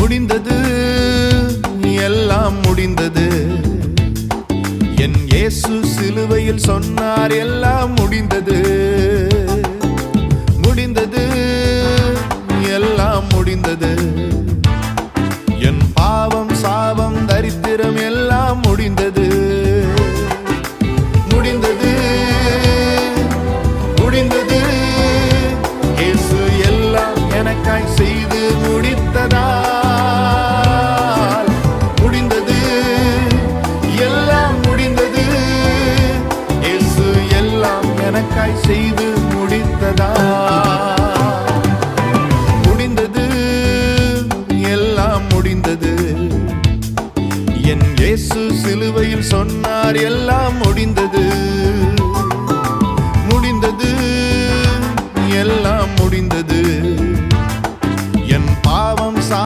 முடிந்தது, எல்லாம் முடிந்தது. என் இயேசு சிலுவையில் சொன்னார், எல்லாம் முடிந்தது. முடிந்தது, எல்லாம் முடிந்தது. என் பாவம், சாபம், தரித்திரம் எல்லாம் முடிந்தது. முடிந்தது, முடிந்தது. இயேசு எல்லாம் எனக்காய் செய்து முடித்ததால் முடிந்தது, எல்லாம் முடிந்தது. இயேசு எல்லாம் எனக்காய் செய்து முடித்ததால் முடிந்தது, எல்லாம் முடிந்தது. என் இயேசு சிலுவையில் சொன்னார், எல்லாம் முடிந்தது.